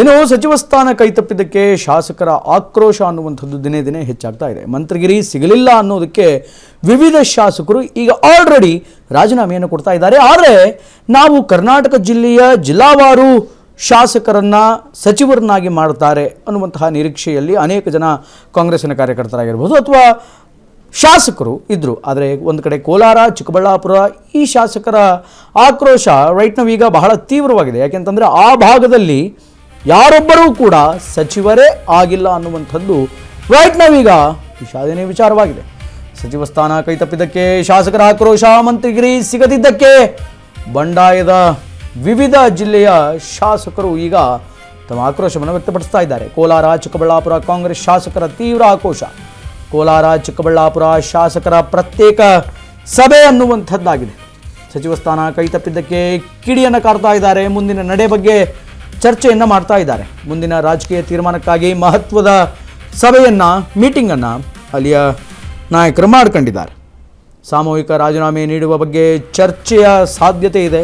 ಇನ್ನು ಸಚಿವ ಸ್ಥಾನ ಕೈತಪ್ಪಿದ್ದಕ್ಕೆ ಶಾಸಕರ ಆಕ್ರೋಶ ಅನ್ನುವಂಥದ್ದು ದಿನೇ ದಿನೇ ಹೆಚ್ಚಾಗ್ತಾ ಇದೆ. ಮಂತ್ರಿಗಿರಿ ಸಿಗಲಿಲ್ಲ ಅನ್ನೋದಕ್ಕೆ ವಿವಿಧ ಶಾಸಕರು ಈಗ ಆಲ್ರೆಡಿ ರಾಜೀನಾಮೆಯನ್ನು ಕೊಡ್ತಾ ಇದ್ದಾರೆ. ಆದರೆ ನಾವು ಕರ್ನಾಟಕ ಜಿಲ್ಲೆಯ ಜಿಲ್ಲಾವಾರು ಶಾಸಕರನ್ನ ಸಚಿವರನ್ನಾಗಿ ಮಾಡ್ತಾರೆ ಅನ್ನುವಂತಹ ನಿರೀಕ್ಷೆಯಲ್ಲಿ ಅನೇಕ ಜನ ಕಾಂಗ್ರೆಸ್ಸಿನ ಕಾರ್ಯಕರ್ತರಾಗಿರ್ಬೋದು ಅಥವಾ ಶಾಸಕರು ಇದ್ದರು. ಆದರೆ ಒಂದು ಕಡೆ ಕೋಲಾರ, ಚಿಕ್ಕಬಳ್ಳಾಪುರ ಈ ಶಾಸಕರ ಆಕ್ರೋಶ ರೈಟ್ ನಾವೀಗ ಬಹಳ ತೀವ್ರವಾಗಿದೆ. ಯಾಕೆಂತಂದರೆ ಆ ಭಾಗದಲ್ಲಿ ಯಾರೊಬ್ಬರೂ ಕೂಡ ಸಚಿವರೇ ಆಗಿಲ್ಲ ಅನ್ನುವಂಥದ್ದು ರೈಟ್ ನಾವೀಗ ವಿಷಾದನೆ ವಿಚಾರವಾಗಿದೆ. ಸಚಿವ ಸ್ಥಾನ ಕೈತಪ್ಪಿದ್ದಕ್ಕೆ ಶಾಸಕರ ಆಕ್ರೋಶ, ಮಂತ್ರಿಗಿರಿ ಸಿಗದಿದ್ದಕ್ಕೆ ಬಂಡಾಯದ ವಿವಿಧ ಜಿಲ್ಲೆಯ ಶಾಸಕರು ಈಗ ತಮ್ಮ ಆಕ್ರೋಶವನ್ನು ವ್ಯಕ್ತಪಡಿಸ್ತಾ ಇದ್ದಾರೆ. ಕೋಲಾರ, ಚಿಕ್ಕಬಳ್ಳಾಪುರ ಕಾಂಗ್ರೆಸ್ ಶಾಸಕರ ತೀವ್ರ ಆಕ್ರೋಶ. ಕೋಲಾರ, ಚಿಕ್ಕಬಳ್ಳಾಪುರ ಶಾಸಕರ ಪ್ರತ್ಯೇಕ ಸಭೆ ಅನ್ನುವಂಥದ್ದಾಗಿದೆ. ಸಚಿವ ಸ್ಥಾನ ಕೈತಪ್ಪಿದ್ದಕ್ಕೆ ಕಿಡಿಯನ್ನು ಕಾರ್ತಾ ಇದ್ದಾರೆ. ಮುಂದಿನ ನಡೆ ಬಗ್ಗೆ ಚರ್ಚೆಯನ್ನು ಮಾಡ್ತಾ ಇದ್ದಾರೆ. ಮುಂದಿನ ರಾಜಕೀಯ ತೀರ್ಮಾನಕ್ಕಾಗಿ ಮಹತ್ವದ ಸಭೆಯನ್ನು, ಮೀಟಿಂಗನ್ನು ಅಲ್ಲಿಯ ನಾಯಕರು ಮಾಡ್ಕೊಂಡಿದ್ದಾರೆ. ಸಾಮೂಹಿಕ ರಾಜೀನಾಮೆ ನೀಡುವ ಬಗ್ಗೆ ಚರ್ಚೆಯ ಸಾಧ್ಯತೆ ಇದೆ.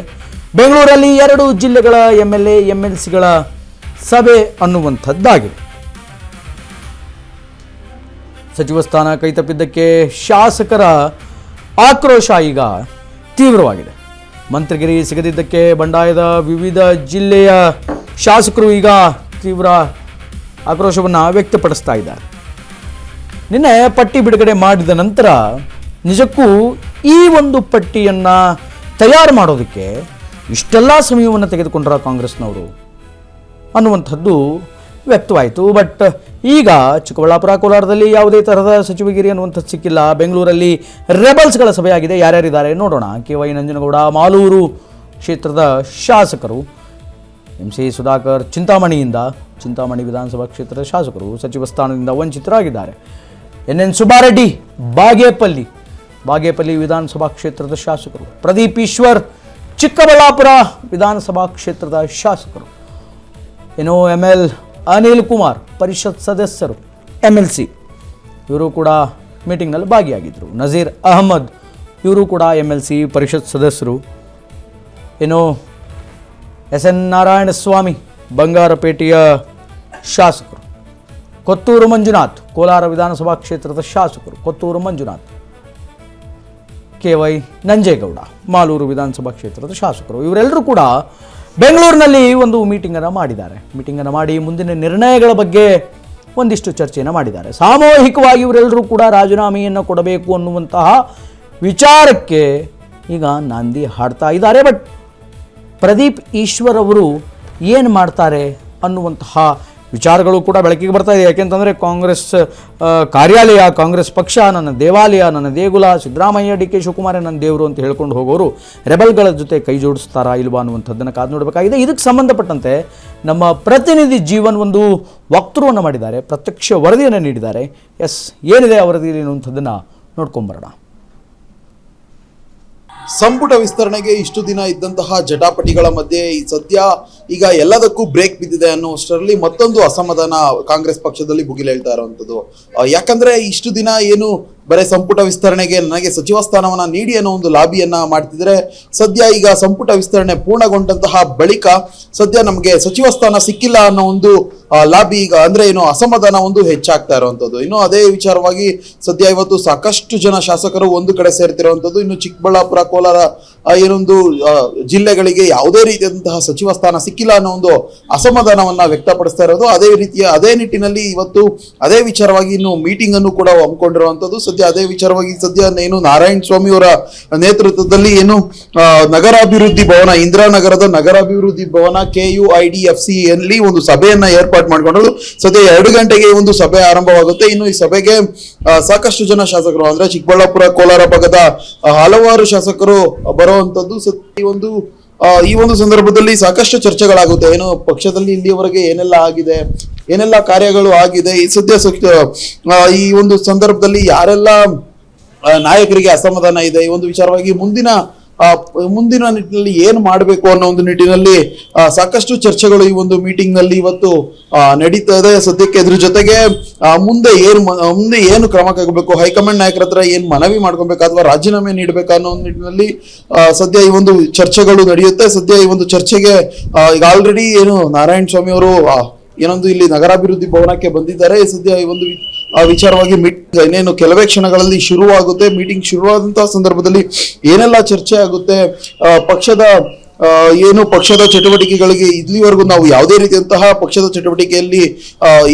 ಬೆಂಗಳೂರಲ್ಲಿ 2 ಜಿಲ್ಲೆಗಳ MLA MLCಗಳ ಸಭೆ ಅನ್ನುವಂಥದ್ದಾಗಿದೆ. ಸಚಿವ ಸ್ಥಾನ ಕೈತಪ್ಪಿದ್ದಕ್ಕೆ ಶಾಸಕರ ಆಕ್ರೋಶ ಈಗ ತೀವ್ರವಾಗಿದೆ. ಮಂತ್ರಿಗಿರಿ ಸಿಗದಿದ್ದಕ್ಕೆ ಬಂಡಾಯದ ವಿವಿಧ ಜಿಲ್ಲೆಯ ಶಾಸಕರು ಈಗ ತೀವ್ರ ಆಕ್ರೋಶವನ್ನು ವ್ಯಕ್ತಪಡಿಸ್ತಾ ಇದ್ದಾರೆ. ನಿನ್ನೆ ಪಟ್ಟಿ ಬಿಡುಗಡೆ ಮಾಡಿದ ನಂತರ ನಿಜಕ್ಕೂ ಈ ಒಂದು ಪಟ್ಟಿಯನ್ನು ತಯಾರು ಮಾಡೋದಕ್ಕೆ ಇಷ್ಟೆಲ್ಲ ಸಮಯವನ್ನು ತೆಗೆದುಕೊಂಡ್ರ ಕಾಂಗ್ರೆಸ್ನವರು ಅನ್ನುವಂಥದ್ದು ವ್ಯಕ್ತವಾಯಿತು. ಬಟ್ ಈಗ ಚಿಕ್ಕಬಳ್ಳಾಪುರ, ಕೋಲಾರದಲ್ಲಿ ಯಾವುದೇ ತರಹದ ಸಚಿವಗಿರಿ ಅನ್ನುವಂಥದ್ದು ಸಿಕ್ಕಿಲ್ಲ. ಬೆಂಗಳೂರಲ್ಲಿ ರೆಬಲ್ಸ್ಗಳ ಸಭೆಯಾಗಿದೆ. ಯಾರ್ಯಾರಿದ್ದಾರೆ ನೋಡೋಣ. KY ನಂಜನಗೌಡ ಮಾಲೂರು ಕ್ಷೇತ್ರದ ಶಾಸಕರು, MC ಸುಧಾಕರ್ ಚಿಂತಾಮಣಿ ವಿಧಾನಸಭಾ ಕ್ಷೇತ್ರದ ಶಾಸಕರು ಸಚಿವ ಸ್ಥಾನದಿಂದ ವಂಚಿತರಾಗಿದ್ದಾರೆ. NN ಸುಬ್ಬಾರೆಡ್ಡಿ ಬಾಗೇಪಲ್ಲಿ ವಿಧಾನಸಭಾ ಕ್ಷೇತ್ರದ ಶಾಸಕರು, ಪ್ರದೀಪ್ ಈಶ್ವರ್ ಚಿಕ್ಕಬಳ್ಳಾಪುರ ವಿಧಾನಸಭಾ ಕ್ಷೇತ್ರದ ಶಾಸಕರು, ಇನ್ನು ML ಅನಿಲ್ ಕುಮಾರ್ ಪರಿಷತ್ ಸದಸ್ಯರು MLC ಇವರು ಕೂಡ ಮೀಟಿಂಗ್ನಲ್ಲಿ ಭಾಗಿಯಾಗಿದ್ದರು. ನಜೀರ್ ಅಹಮದ್ ಇವರು ಕೂಡ MLC ಪರಿಷತ್ ಸದಸ್ಯರು. ಇನ್ನು SN ನಾರಾಯಣಸ್ವಾಮಿ ಬಂಗಾರಪೇಟೆಯ ಶಾಸಕರು, ಕೊತ್ತೂರು ಮಂಜುನಾಥ್ ಕೋಲಾರ ವಿಧಾನಸಭಾ ಕ್ಷೇತ್ರದ ಶಾಸಕರು, ಕೊತ್ತೂರು ಮಂಜುನಾಥ್, KY ನಂಜೇಗೌಡ ಮಾಲೂರು ವಿಧಾನಸಭಾ ಕ್ಷೇತ್ರದ ಶಾಸಕರು ಇವರೆಲ್ಲರೂ ಕೂಡ ಬೆಂಗಳೂರಿನಲ್ಲಿ ಒಂದು ಮೀಟಿಂಗನ್ನು ಮಾಡಿದ್ದಾರೆ. ಮೀಟಿಂಗನ್ನು ಮಾಡಿ ಮುಂದಿನ ನಿರ್ಣಯಗಳ ಬಗ್ಗೆ ಒಂದಿಷ್ಟು ಚರ್ಚೆಯನ್ನು ಮಾಡಿದ್ದಾರೆ. ಸಾಮೂಹಿಕವಾಗಿ ಇವರೆಲ್ಲರೂ ಕೂಡ ರಾಜೀನಾಮೆಯನ್ನು ಕೊಡಬೇಕು ಅನ್ನುವಂತಹ ವಿಚಾರಕ್ಕೆ ಈಗ ನಾಂದಿ ಹಾಡ್ತಾ ಇದ್ದಾರೆ. ಬಟ್ ಪ್ರದೀಪ್ ಈಶ್ವರ್ ಅವರು ಏನು ಮಾಡ್ತಾರೆ ಅನ್ನುವಂತಹ ವಿಚಾರಗಳು ಕೂಡ ಬೆಳಕಿಗೆ ಬರ್ತಾ ಇದೆ. ಯಾಕೆಂತಂದರೆ ಕಾಂಗ್ರೆಸ್ ಕಾರ್ಯಾಲಯ, ಕಾಂಗ್ರೆಸ್ ಪಕ್ಷ ನನ್ನ ದೇವಾಲಯ, ನನ್ನ ದೇಗುಲ, ಸಿದ್ದರಾಮಯ್ಯ, DK ಶಿವಕುಮಾರ್ ನನ್ನ ದೇವರು ಅಂತ ಹೇಳ್ಕೊಂಡು ಹೋಗೋರು ರೆಬಲ್ಗಳ ಜೊತೆ ಕೈ ಜೋಡಿಸ್ತಾರಾ ಇಲ್ವಾ ಅನ್ನುವಂಥದ್ದನ್ನು ಕಾದು ನೋಡಬೇಕಾಗಿದೆ. ಇದಕ್ಕೆ ಸಂಬಂಧಪಟ್ಟಂತೆ ನಮ್ಮ ಪ್ರತಿನಿಧಿ ಜೀವನ್ ಒಂದು ವಕ್ತೃವನ್ನು ಮಾಡಿದ್ದಾರೆ, ಪ್ರತ್ಯಕ್ಷ ವರದಿಯನ್ನು ನೀಡಿದ್ದಾರೆ. ಏನಿದೆ ಆ ವರದಿಯಲ್ಲಿ ಅನ್ನುವಂಥದ್ದನ್ನು ನೋಡ್ಕೊಂಬರೋಣ. ಸಂಪುಟ ವಿಸ್ತರಣೆಗೆ ಇಷ್ಟು ದಿನ ಇದ್ದಂತಹ ಜಟಾಪಟಿಗಳ ಮಧ್ಯೆ ಸದ್ಯ ಈಗ ಎಲ್ಲದಕ್ಕೂ ಬ್ರೇಕ್ ಬಿದ್ದಿದೆ ಅನ್ನುವಷ್ಟರಲ್ಲಿ ಮತ್ತೊಂದು ಅಸಮಾಧಾನ ಕಾಂಗ್ರೆಸ್ ಪಕ್ಷದಲ್ಲಿ ಭುಗಿಲೇಳ್ತಾ ಇರುವಂಥದ್ದು. ಯಾಕಂದ್ರೆ ಇಷ್ಟು ದಿನ ಏನು ಬರೀ ಸಂಪುಟ ವಿಸ್ತರಣೆಗೆ ನನಗೆ ಸಚಿವ ಸ್ಥಾನವನ್ನ ನೀಡಿ ಅನ್ನೋ ಒಂದು ಲಾಬಿಯನ್ನ ಮಾಡ್ತಿದ್ರೆ, ಸದ್ಯ ಈಗ ಸಂಪುಟ ವಿಸ್ತರಣೆ ಪೂರ್ಣಗೊಂಡಂತಹ ಬಳಿಕ ಸದ್ಯ ನಮಗೆ ಸಚಿವ ಸ್ಥಾನ ಸಿಕ್ಕಿಲ್ಲ ಅನ್ನೋ ಒಂದು ಲಾಬಿ ಈಗ ಅಂದ್ರೆ ಏನು ಅಸಮಾಧಾನ ಒಂದು ಹೆಚ್ಚಾಗ್ತಾ ಇರುವಂಥದ್ದು. ಇನ್ನು ಅದೇ ವಿಚಾರವಾಗಿ ಸದ್ಯ ಇವತ್ತು ಸಾಕಷ್ಟು ಜನ ಶಾಸಕರು ಒಂದು ಕಡೆ ಸೇರ್ತಿರುವಂಥದ್ದು. ಇನ್ನು ಚಿಕ್ಕಬಳ್ಳಾಪುರ, ಕೋಲಾರ ಏನೊಂದು ಜಿಲ್ಲೆಗಳಿಗೆ ಯಾವುದೇ ರೀತಿಯಾದಂತಹ ಸಚಿವ ಸ್ಥಾನ ಸಿಕ್ಕಿಲ್ಲ ಅನ್ನೋ ಒಂದು ಅಸಮಾಧಾನವನ್ನ ವ್ಯಕ್ತಪಡಿಸ್ತಾ ಇರೋದು. ಅದೇ ನಿಟ್ಟಿನಲ್ಲಿ ಇವತ್ತು ಅದೇ ವಿಚಾರವಾಗಿ ಇನ್ನು ಮೀಟಿಂಗ್ ಅನ್ನು ಕೂಡ ಹಮ್ಮಿಕೊಂಡಿರುವಂಥದ್ದು. ಸದ್ಯ ಅದೇ ವಿಚಾರವಾಗಿ ಸದ್ಯ ಏನು ನಾರಾಯಣ ಸ್ವಾಮಿ ಅವರ ನೇತೃತ್ವದಲ್ಲಿ ಏನು ನಗರಾಭಿವೃದ್ಧಿ ಭವನ, ಇಂದಿರಾನಗರದ ನಗರಾಭಿವೃದ್ಧಿ ಭವನ KUIDFC ಯಲ್ಲಿ ಒಂದು ಸಭೆಯನ್ನ ಏರ್ಪಾಡು ಮಾಡಿಕೊಂಡು ಸದ್ಯ 2 ಗಂಟೆಗೆ ಒಂದು ಸಭೆ ಆರಂಭವಾಗುತ್ತೆ. ಇನ್ನು ಈ ಸಭೆಗೆ ಸಾಕಷ್ಟು ಜನ ಶಾಸಕರು ಅಂದ್ರೆ ಚಿಕ್ಕಬಳ್ಳಾಪುರ, ಕೋಲಾರ ಭಾಗದ ಹಲವಾರು ಶಾಸಕರು ಬರುವಂತದ್ದು. ಈ ಒಂದು ಸಂದರ್ಭದಲ್ಲಿ ಸಾಕಷ್ಟು ಚರ್ಚೆಗಳಾಗುತ್ತೆ. ಏನು ಪಕ್ಷದಲ್ಲಿ ಇಲ್ಲಿಯವರೆಗೆ ಏನೆಲ್ಲ ಆಗಿದೆ, ಏನೆಲ್ಲ ಕಾರ್ಯಗಳು ಆಗಿದೆ, ಈ ಸದ್ಯ ಈ ಒಂದು ಸಂದರ್ಭದಲ್ಲಿ ಯಾರೆಲ್ಲ ನಾಯಕರಿಗೆ ಅಸಮಾಧಾನ ಇದೆ, ಈ ಒಂದು ವಿಚಾರವಾಗಿ ಮುಂದಿನ ಮುಂದಿನ ನಿಟ್ಟಿನಲ್ಲಿ ಏನು ಮಾಡಬೇಕು ಅನ್ನೋ ಒಂದು ನಿಟ್ಟಿನಲ್ಲಿ ಸಾಕಷ್ಟು ಚರ್ಚೆಗಳು ಈ ಒಂದು ಮೀಟಿಂಗ್ ನಲ್ಲಿ ಇವತ್ತು ನಡೀತಾ ಇದೆ. ಸದ್ಯಕ್ಕೆ ಇದ್ರ ಜೊತೆಗೆ ಮುಂದೆ ಏನು ಕ್ರಮ ಕೈಗೊಳ್ಳಬೇಕು, ಹೈಕಮಾಂಡ್ ನಾಯಕರ ಹತ್ರ ಏನ್ ಮನವಿ ಮಾಡ್ಕೊಬೇಕು ಅಥವಾ ರಾಜೀನಾಮೆ ನೀಡಬೇಕಾ ಅನ್ನೋ ಒಂದು ನಿಟ್ಟಿನಲ್ಲಿ ಸದ್ಯ ಈ ಒಂದು ಚರ್ಚೆಗಳು ನಡೆಯುತ್ತೆ. ಸದ್ಯ ಈ ಒಂದು ಚರ್ಚೆಗೆ ಈಗ ಆಲ್ರೆಡಿ ಏನು ನಾರಾಯಣ ಸ್ವಾಮಿ ಅವರು ಏನೊಂದು ಇಲ್ಲಿ ನಗರಾಭಿವೃದ್ಧಿ ಭವನಕ್ಕೆ ಬಂದಿದ್ದಾರೆ. ಸದ್ಯ ಈ ಒಂದು ವಿಚಾರವಾಗಿ ಇನ್ನೇನು ಕೆಲವೇ ಕ್ಷಣಗಳಲ್ಲಿ ಶುರುವಾಗುತ್ತೆ. ಮೀಟಿಂಗ್ ಶುರುವಾದಂತಹ ಸಂದರ್ಭದಲ್ಲಿ ಏನೆಲ್ಲ ಚರ್ಚೆ ಆಗುತ್ತೆ, ಪಕ್ಷದ ಚಟುವಟಿಕೆಗಳಿಗೆ ಇಲ್ಲಿವರೆಗೂ ನಾವು ಯಾವುದೇ ರೀತಿಯಂತಹ ಪಕ್ಷದ ಚಟುವಟಿಕೆಯಲ್ಲಿ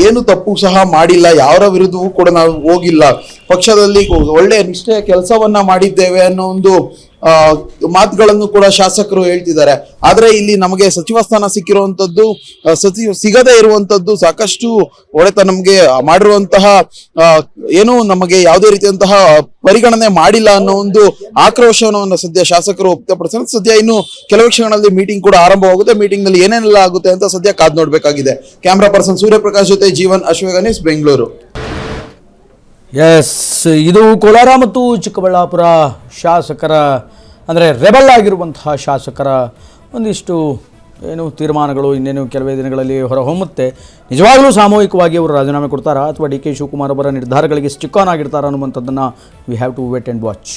ಏನು ತಪ್ಪು ಸಹ ಮಾಡಿಲ್ಲ, ಯಾರ ವಿರುದ್ಧವೂ ಕೂಡ ನಾವು ಹೋಗಿಲ್ಲ, ಪಕ್ಷದಲ್ಲಿ ಒಳ್ಳೆಯ ನಿಷ್ಠೆಯ ಕೆಲಸವನ್ನ ಮಾಡಿದ್ದೇವೆ ಅನ್ನೋ ಒಂದು ಮಾತುಗಳನ್ನು ಕೂಡ ಶಾಸಕರು ಹೇಳ್ತಿದ್ದಾರೆ. ಆದ್ರೆ ಇಲ್ಲಿ ನಮಗೆ ಸಚಿವ ಸ್ಥಾನ ಸಿಕ್ಕಿರುವಂತದ್ದು ಸಿಗದೇ ಇರುವಂತದ್ದು ಸಾಕಷ್ಟು ಹೊಡೆತ ನಮಗೆ ಮಾಡಿರುವಂತಹ ಏನು ನಮಗೆ ಯಾವುದೇ ರೀತಿಯಂತಹ ಪರಿಗಣನೆ ಮಾಡಿಲ್ಲ ಅನ್ನೋ ಒಂದು ಆಕ್ರೋಶವನ್ನು ಸದ್ಯ ಶಾಸಕರು ವ್ಯಕ್ತಪಡಿಸಿದ್ದಾರೆ. ಸದ್ಯ ಇನ್ನು ಕೆಲವು ಕ್ಷಣಗಳಲ್ಲಿ ಮೀಟಿಂಗ್ ಕೂಡ ಆರಂಭವಾಗುತ್ತೆ. ಮೀಟಿಂಗ್ ನಲ್ಲಿ ಏನೇನೆಲ್ಲ ಆಗುತ್ತೆ ಅಂತ ಸದ್ಯ ಕಾದ್ ನೋಡ್ಬೇಕಾಗಿದೆ. ಕ್ಯಾಮ್ರಾ ಪರ್ಸನ್ ಸೂರ್ಯಪ್ರಕಾಶ್ ಜೊತೆ ಜೀವನ್ ಅಶ್ವಗನೀಸ್, ಬೆಂಗಳೂರು. ಎಸ್, ಇದು ಕೋಲಾರ ಮತ್ತು ಚಿಕ್ಕಬಳ್ಳಾಪುರ ಶಾಸಕರ ಅಂದರೆ ರೆಬಲ್ ಆಗಿರುವಂತಹ ಶಾಸಕರ ಒಂದಿಷ್ಟು ತೀರ್ಮಾನಗಳು ಇನ್ನೇನು ಕೆಲವೇ ದಿನಗಳಲ್ಲಿ ಹೊರಹೊಮ್ಮುತ್ತೆ. ನಿಜವಾಗಲೂ ಸಾಮೂಹಿಕವಾಗಿ ಅವರು ರಾಜೀನಾಮೆ ಕೊಡ್ತಾರಾ ಅಥವಾ ಡಿ ಕೆ ಶಿವಕುಮಾರ್ ಅವರ ನಿರ್ಧಾರಗಳಿಗೆ ಸ್ಟಿಕ್ ಆನ್ ಆಗಿರ್ತಾರಾ ಅನ್ನುವಂಥದ್ದನ್ನು we have to wait and watch.